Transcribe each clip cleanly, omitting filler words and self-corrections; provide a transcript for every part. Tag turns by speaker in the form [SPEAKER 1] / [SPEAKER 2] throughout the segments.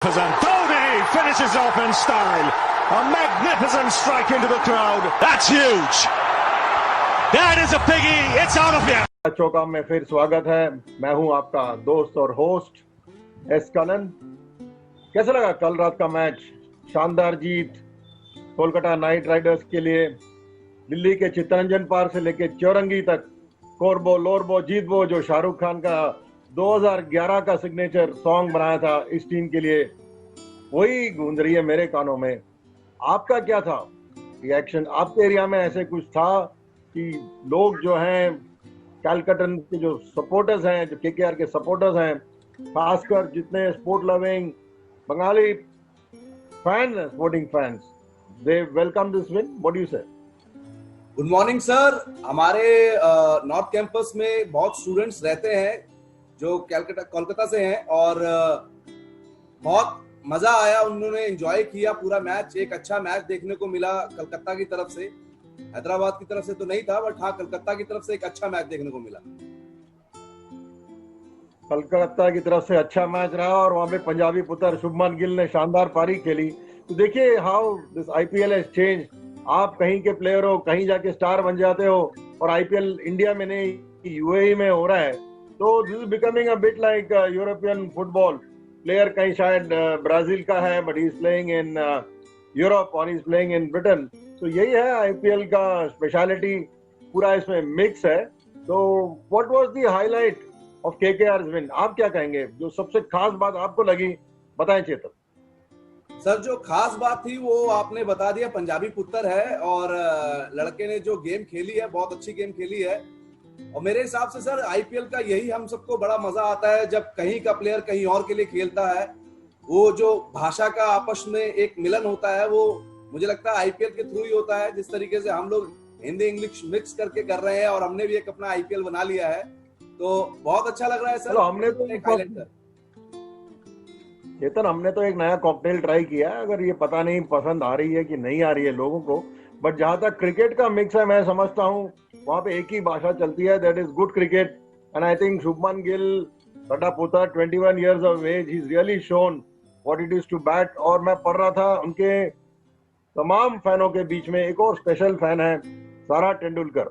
[SPEAKER 1] And Dhoni finishes off in style. A magnificent strike into the crowd. That's huge. That is a biggie. It's out of here.
[SPEAKER 2] चौका में फिर स्वागत है। मैं हूं आपका दोस्त और होस्ट एस कलन। कैसा लगा कल रात का मैच? शानदार जीत कोलकाता नाइट राइडर्स के लिए। दिल्ली के चित्तरंजन पार्क से लेके चौरंगी तक कोरबो लोरबो जीतबो, जो शाहरुख खान का 2011 का सिग्नेचर सॉन्ग बनाया था इस टीम के लिए, वही गूंज रही है मेरे कानों में। आपका क्या था रिएक्शन? आपके एरिया में ऐसे कुछ था कि लोग जो हैं कैलकटन के जो सपोर्टर्स हैं, जो केकेआर के सपोर्टर्स हैं, खासकर जितने स्पोर्ट लविंग बंगाली फैन हैं, sporting fans, they welcome this win? What do you say?
[SPEAKER 3] Good morning sir. हमारे नॉर्थ कैंपस में बहुत स्टूडेंट्स रहते हैं जो कोलकाता से हैं और बहुत मजा आया, उन्होंने एंजॉय किया पूरा मैच। एक अच्छा मैच देखने को मिला कलकत्ता की तरफ से। हैदराबाद की तरफ से तो नहीं था, बट हाँ कलकत्ता की तरफ से एक अच्छा मैच देखने को मिला।
[SPEAKER 2] कलकत्ता की तरफ से अच्छा मैच रहा और वहां पे पंजाबी पुत्र शुभमन गिल ने शानदार पारी खेली। तो देखिए how this IPL has change. आप कहीं के प्लेयर हो, कहीं जाके स्टार बन जाते हो, और आईपीएल इंडिया में नहीं यूएई में हो रहा है। तो this is becoming a bit like European football. Player कहीं शायद ब्राजील का है, but he is playing in Europe और he is playing in Britain. तो यही है आईपीएल का स्पेशलिटी, पूरा इसमें मिक्स है। तो what was the highlight of KKR's win? आप क्या कहेंगे, जो सबसे खास बात आपको लगी, बताएं चेतन।
[SPEAKER 3] सर जो खास बात थी वो आपने बता दिया, पंजाबी पुत्र है और लड़के ने जो गेम खेली है बहुत अच्छी गेम खेली है। और मेरे हिसाब से सर आईपीएल का यही हम सबको बड़ा मजा आता है, जब कहीं का प्लेयर कहीं और के लिए खेलता है। वो जो भाषा का आपस में एक मिलन होता है, वो मुझे लगता है आईपीएल के थ्रू ही होता है। जिस तरीके से हम लोग हिंदी इंग्लिश मिक्स करके कर रहे हैं और हमने भी एक अपना आईपीएल बना लिया है, तो बहुत अच्छा लग रहा है सर।
[SPEAKER 2] हमने तो एक नया कॉकटेल ट्राई किया है। अगर ये पता नहीं पसंद आ रही है कि नहीं आ रही है लोगों को, बट जहां तक क्रिकेट का मिक्स है, मैं समझता हूँ वहां पे एक ही भाषा चलती है, that is good cricket. And I think Shubman Gill बड़ा पुत्र 21 years of age, he is really shown what it is to bat. और मैं पढ़ रहा था उनके तमाम फैनों के बीच में एक और स्पेशल फैन है, सारा तेंदुलकर।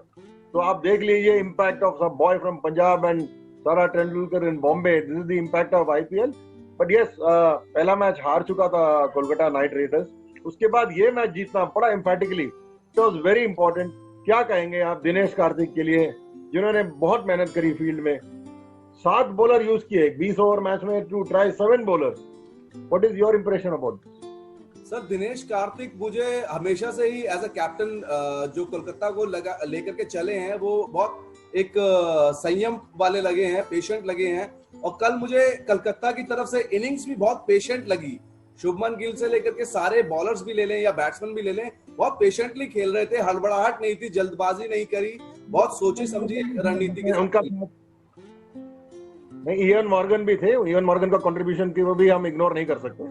[SPEAKER 2] तो आप देख लीजिए impact of some boy from Punjab and Sara Tendulkar in Bombay. This is the impact of IPL. But yes, पहला मैच हार चुका था कोलकाता नाइट राइडर्स, उसके बाद ये मैच जीतना बड़ा emphatically, it was very important. क्या कहेंगे आप दिनेश कार्तिक के लिए, जिन्होंने बहुत मेहनत करी फील्ड में? 7 बॉलर यूज किए 20 ओवर मैच में to try 7 bowlers. What is your impression about this?
[SPEAKER 3] Sir Dinesh Karthik मुझे हमेशा से ही एज अ कैप्टन जो कोलकाता को लेकर के चले हैं, वो बहुत एक संयम वाले लगे हैं, पेशेंट लगे हैं। और कल मुझे कलकत्ता की तरफ से इनिंग्स भी बहुत पेशेंट लगी। शुभमन गिल से लेकर के सारे बॉलर्स भी ले लें या बैट्समैन भी ले लें, बहुत पेशेंटली खेल रहे थे। हड़बड़ाहट नहीं थी, जल्दबाजी नहीं करी, बहुत सोची समझी रणनीति के
[SPEAKER 2] उनका नहीं, इयन मॉर्गन भी थे। इयन मॉर्गन का कंट्रीब्यूशन की वो भी हम इग्नोर नहीं कर सकते।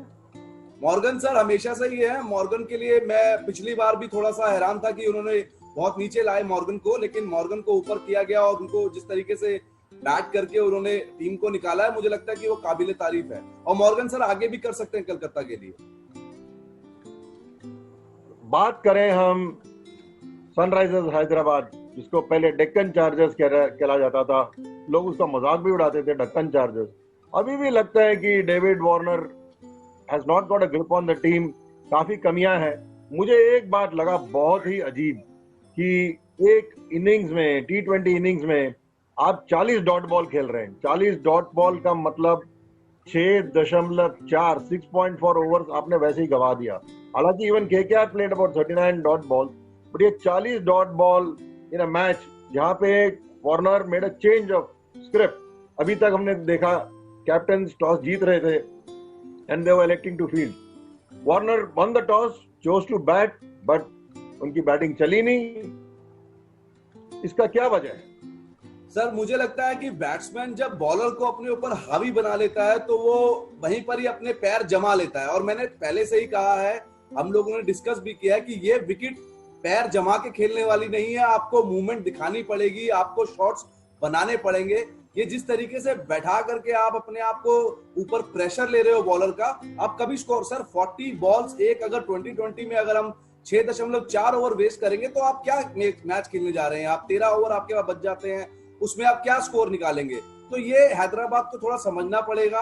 [SPEAKER 3] मॉर्गन सर हमेशा से ही है। मॉर्गन के लिए मैं पिछली बार भी थोड़ा सा हैरान था कि उन्होंने बहुत नीचे लाए मॉर्गन को, लेकिन मॉर्गन को ऊपर किया गया और उनको जिस तरीके से बैट करके उन्होंने टीम को निकाला है, मुझे लगता है कि वो काबिले तारीफ है। और मॉर्गन सर आगे भी कर सकते हैं कलकत्ता के लिए।
[SPEAKER 2] बात करें हम सनराइजर्स हैदराबाद, जिसको पहले डेक्कन चार्जर्स कहला जाता था, लोग उसका मजाक भी उड़ाते थे, डेक्कन चार्जर्स। अभी भी लगता है कि David Warner has not got a grip on the team, काफी कमियां हैं। मुझे एक बात लगा बहुत ही अजीब कि एक इनिंग्स में, T20 इनिंग्स में आप 40 डॉट बॉल खेल रहे हैं। 40 डॉट बॉल का मतलब 6.4 6.4 ओवर्स आपने वैसे ही गवा दिया। हालांकि even KKR played about 39 dot ball, but ये 40 dot ball in a match जहां पे Warner made a change of script. अभी तक हमने देखा कैप्टन टॉस जीत रहे थे and they were electing to field. Warner won the toss, chose to bat, but उनकी बैटिंग चली नहीं। इसका क्या वजह है?
[SPEAKER 3] सर मुझे लगता है कि बैट्समैन जब बॉलर को अपने ऊपर हावी बना लेता है तो वो वहीं पर ही अपने पैर जमा लेता है। और मैंने पहले से ही कहा है, हम लोगों ने डिस्कस भी किया है कि ये विकेट पैर जमा के खेलने वाली नहीं है। आपको मूवमेंट दिखानी पड़ेगी, आपको शॉट्स बनाने पड़ेंगे। ये जिस तरीके से बैठा करके आप अपने आप को ऊपर प्रेशर ले रहे हो बॉलर का, आप कभी स्कोर सर 40 बॉल्स एक अगर 2020 में अगर हम 6.4 ओवर वेस्ट करेंगे तो आप क्या मैच खेलने जा रहे हैं? आप 13 ओवर आपके पास बच जाते हैं, उसमें आप क्या स्कोर निकालेंगे? तो ये हैदराबाद को थोड़ा समझना पड़ेगा।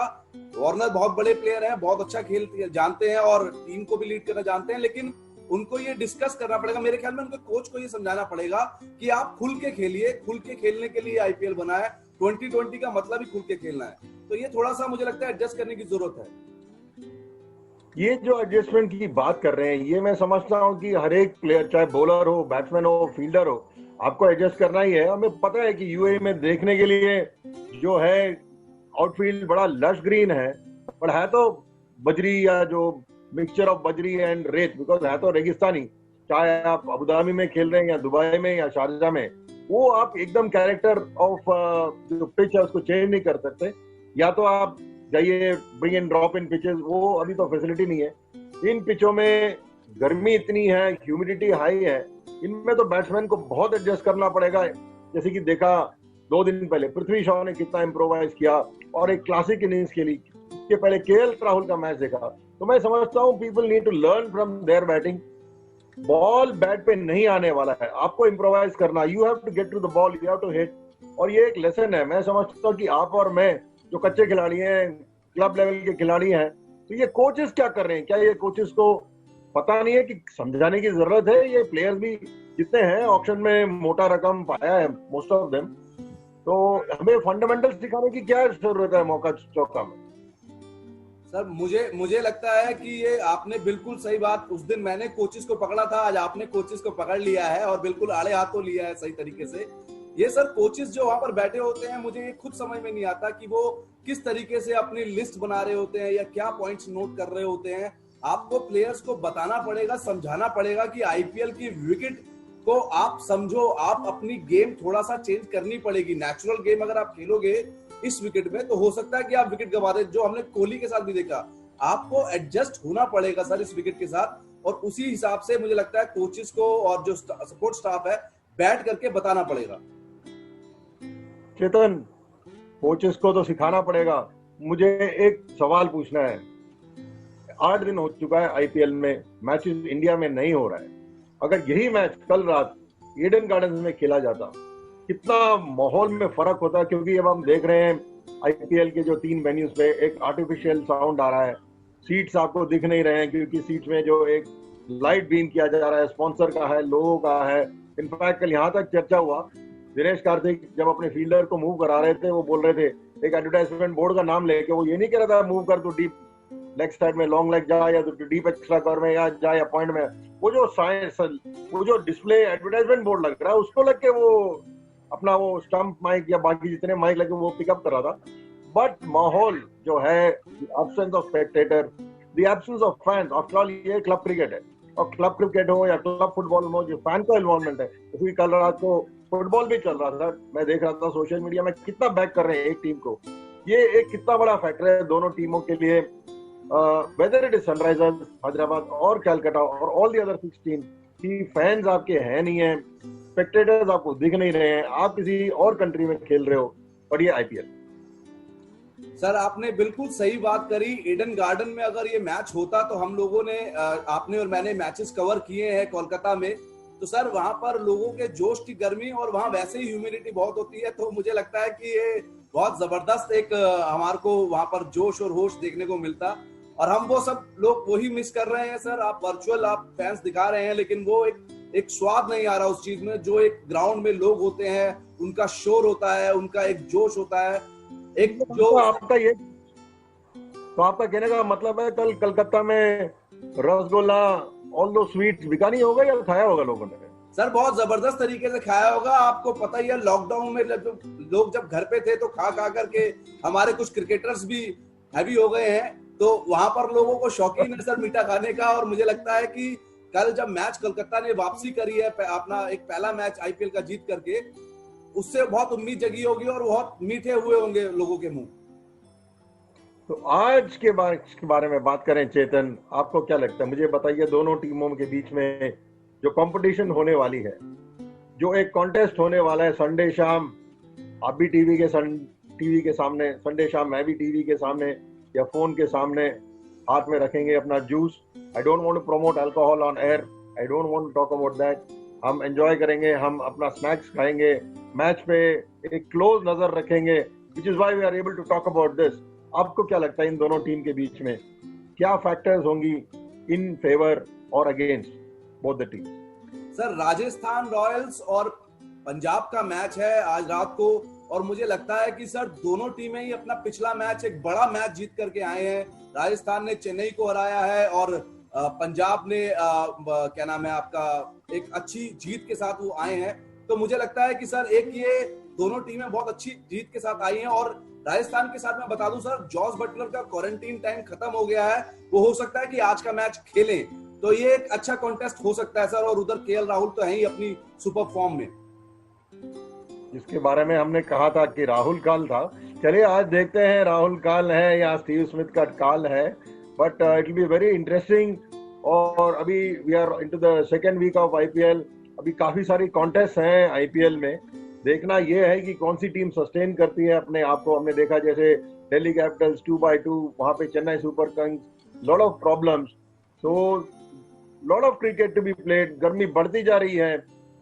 [SPEAKER 3] वार्नर बहुत बड़े प्लेयर हैं, बहुत अच्छा खेल जानते हैं और टीम को भी लीड करना जानते हैं, लेकिन उनको ये डिस्कस करना पड़ेगा। मेरे ख्याल में उनके कोच को ये समझाना पड़ेगा कि आप खुल के खेलिए, खुल के खेलने के लिए आईपीएल बना है, 2020 का मतलब ही खुल के खेलना है। तो ये थोड़ा सा मुझे लगता है एडजस्ट करने की जरूरत है।
[SPEAKER 2] ये जो एडजस्टमेंट की बात कर रहे हैं, ये मैं समझता हूँ कि हर एक प्लेयर, चाहे बॉलर हो, बैट्समैन हो, फील्डर हो, आपको एडजस्ट करना ही है। हमें पता है कि यूएई में देखने के लिए जो है आउटफील्ड बड़ा लश ग्रीन है, पर है तो बजरी या जो मिक्सचर ऑफ बजरी एंड रेत, बिकॉज है तो रेगिस्तानी। चाहे आप अबू धाबी में खेल रहे हैं या दुबई में या शारजा में, वो आप एकदम कैरेक्टर ऑफ जो पिच है उसको चेंज नहीं कर सकते। या तो आप जाइए bring and drop in pitches, वो अभी तो फैसिलिटी नहीं है। इन पिचों में गर्मी इतनी है, ह्यूमिडिटी हाई है, इनमें तो बैट्समैन को बहुत एडजस्ट करना पड़ेगा। जैसे कि देखा 2 दिन पहले पृथ्वी शॉ ने कितना इम्प्रोवाइज किया और एक क्लासिक इनिंग्स खेली। इसके पहले केएल राहुल का मैच देखा, तो मैं समझता हूँ people need to learn from their batting. Ball bat पे नहीं आने वाला है, आपको इम्प्रोवाइज करना, you have to get to the ball, you have to hit. और ये एक लेसन है। मैं समझता हूँ कि आप और मैं जो कच्चे खिलाड़ी हैं, क्लब लेवल के खिलाड़ी हैं, तो ये कोचेस क्या कर रहे हैं? क्या ये कोचेस को पता नहीं है कि समझाने की जरूरत है? ये प्लेयर्स भी जितने हैं ऑक्शन में मोटा रकम पाया है मोस्ट ऑफ देम, तो हमें फंडामेंटल्स सिखाने की क्या जरूरत है मौका चौका में?
[SPEAKER 3] सर मुझे लगता है कि ये आपने बिल्कुल सही बात, उस दिन मैंने कोचेस को पकड़ा था, आज आपने कोचेस को पकड़ लिया है और बिल्कुल आड़े हाथों लिया है सही तरीके से। ये सर कोचेस जो वहां पर बैठे होते हैं, मुझे ये खुद समझ में नहीं आता कि वो किस तरीके से अपनी लिस्ट बना रहे होते हैं या क्या पॉइंट्स नोट कर रहे होते हैं। आपको प्लेयर्स को बताना पड़ेगा, समझाना पड़ेगा कि आईपीएल की विकेट को आप समझो, आप अपनी गेम थोड़ा सा चेंज करनी पड़ेगी। नेचुरल गेम अगर आप खेलोगे इस विकेट में तो हो सकता है कि आप विकेट गंवा दे, जो हमने कोहली के साथ भी देखा। आपको एडजस्ट होना पड़ेगा सर इस विकेट के साथ, और उसी हिसाब से मुझे लगता है कोचेस को और जो सपोर्ट स्टाफ है बैठ करके बताना पड़ेगा।
[SPEAKER 2] चेतन, कोचेस को तो सिखाना पड़ेगा। मुझे एक सवाल पूछना है। 8 दिन हो चुका है आईपीएल में, मैचेस इंडिया में नहीं हो रहा है। अगर यही मैच कल रात ईडन गार्डन्स में खेला जाता, कितना माहौल में फर्क होता। क्योंकि अब हम देख रहे हैं आईपीएल के जो 3 वेन्यूज पे एक आर्टिफिशियल साउंड आ रहा है, सीट्स आपको दिख नहीं रहे हैं क्योंकि सीट्स में जो एक लाइट बीम किया जा रहा है, स्पॉन्सर का है, लोगों का है। इनफैक्ट कल यहाँ तक चर्चा हुआ, दिनेश कार्तिक जब अपने फील्डर को मूव करा रहे थे, वो बोल रहे थे एक एडवर्टाइजमेंट बोर्ड का नाम लेके, वो ये नहीं कह रहा था मूव कर तो डीप लेग साइड में लॉन्ग लेग जा, या तो डीप एक्स्ट्रा कवर में या जा, या पॉइंट में। वो जो साइंस, वो जो डिस्प्ले एडवर्टाइजमेंट बोर्ड लग रहा है उसको लग के वो अपना वो स्टंप माइक या बाकी जितने माइक लगे वो पिकअप कर रहा था। बट माहौल जो है, absence of Spectator, the absence of fans, after all ये क्लब क्रिकेट है, और क्लब क्रिकेट हो या क्लब फुटबॉल हो, जो फैन का इन्वॉल्वमेंट है। क्योंकि कल रात को फुटबॉल भी चल रहा था, मैं देख रहा था सोशल मीडिया में कितना बैक कर रहे हैं एक टीम को। ये एक कितना बड़ा फैक्टर है दोनों टीमों के लिए, whether it is Sunrisers Hyderabad और कैलकाटा और ऑल द अदर 6 टीम की फैंस आपके हैं नहीं है, स्पेक्टेटर्स आपको दिख नहीं रहे हैं, आप किसी और कंट्री में खेल रहे हो, और ये आईपीएल।
[SPEAKER 3] सर आपने बिल्कुल सही बात करी। ईडन गार्डन में अगर ये मैच होता तो हम लोगों ने, आपने और मैंने मैचेस कवर किए हैं कोलकाता में, तो सर वहां पर लोगों के जोश की गर्मी, और वहां वैसे ही ह्यूमिडिटी बहुत होती है, तो मुझे लगता है कि ये बहुत जबरदस्त एक हमारे को वहां पर जोश और होश देखने को मिलता। और हम वो सब लोग वही मिस कर रहे हैं सर। आप वर्चुअल आप फैंस दिखा रहे हैं, लेकिन वो एक स्वाद नहीं आ रहा उस चीज में, जो एक ग्राउंड में लोग होते हैं, उनका शोर होता है, उनका एक जोश होता है, एक जो
[SPEAKER 2] आपका ये तो आपका कहने का मतलब है कल कलकत्ता में रसगुल्ला ऑल दो स्वीट्स बिका नहीं होगा या खाया होगा लोगों ने?
[SPEAKER 3] सर बहुत जबरदस्त तरीके से खाया होगा। आपको पता ही है लॉकडाउन में लोग जब घर पे थे तो खा करके हमारे कुछ क्रिकेटर्स भी हैवी हो गए हैं, तो वहां पर लोगों को शौकीन है सर मीठा खाने का। और मुझे लगता है कि कल जब मैच कोलकाता ने वापसी करी है, अपना एक पहला मैच आईपीएल का जीत करके, उससे बहुत उम्मीद जगी होगी और बहुत मीठे हुए होंगे लोगों के मुंह।
[SPEAKER 2] तो आज के बारे में बात करें चेतन, आपको क्या लगता है? मुझे बताइए, दोनों टीमों के बीच में जो कंपटीशन होने वाली है, जो एक कॉन्टेस्ट होने वाला है संडे शाम, आप भी टीवी के टीवी के सामने, संडे शाम मैं भी टीवी के सामने या फोन के सामने हाथ में रखेंगे अपना juice. I don't want to promote alcohol on air, I don't want to talk about that. हम एंजॉय करेंगे, हम अपना स्नैक्स खाएंगे, मैच पे एक क्लोज नजर रखेंगे, which is why we are able to talk about this. आपको क्या लगता है इन दोनों टीम के बीच में क्या फैक्टर्स होंगी इन फेवर और against both the team?
[SPEAKER 3] Sir, Rajasthan Royals और पंजाब का मैच है आज रात को, और मुझे लगता है कि सर दोनों टीमें ही अपना पिछला मैच एक बड़ा मैच जीत करके आए हैं। राजस्थान ने चेन्नई को हराया है और पंजाब ने क्या नाम है आपका, एक अच्छी जीत के साथ वो आए हैं। तो मुझे लगता है कि सर एक ये दोनों टीमें बहुत अच्छी जीत के साथ आई हैं। और राजस्थान के साथ मैं बता दूं सर, जॉस बटलर का क्वारंटीन टाइम खत्म हो गया है, वो हो सकता है कि आज का मैच खेलें, तो ये एक अच्छा कॉन्टेस्ट हो सकता है सर। और उधर केएल राहुल तो है ही अपनी सुपर फॉर्म में,
[SPEAKER 2] जिसके बारे में हमने कहा था कि राहुल काल था। चलिए आज देखते हैं राहुल काल है या स्टीव स्मिथ का काल है, but it will be very interesting. और अभी we are into the second week of IPL, अभी काफी सारी कॉन्टेस्ट हैं आईपीएल में। देखना यह है कि कौन सी टीम सस्टेन करती है अपने आप को। हमने देखा जैसे दिल्ली कैपिटल्स 2-2, वहां पे Chennai Super Kings, lot of problems, so lot of cricket to be played. गर्मी बढ़ती जा रही है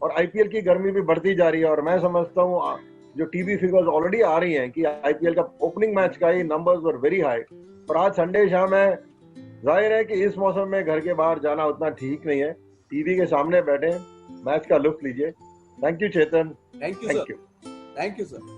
[SPEAKER 2] और आईपीएल की गर्मी भी बढ़ती जा रही है। और मैं समझता हूँ जो टीवी फिगर्स ऑलरेडी आ रही हैं कि आईपीएल का ओपनिंग मैच का ही नंबर्स वर वेरी हाई। और आज संडे शाम है, जाहिर है कि इस मौसम में घर के बाहर जाना उतना ठीक नहीं है। टीवी के सामने बैठे मैच का लुत्फ लीजिए। Thank you Chetan.
[SPEAKER 3] Thank you sir. Thank you sir.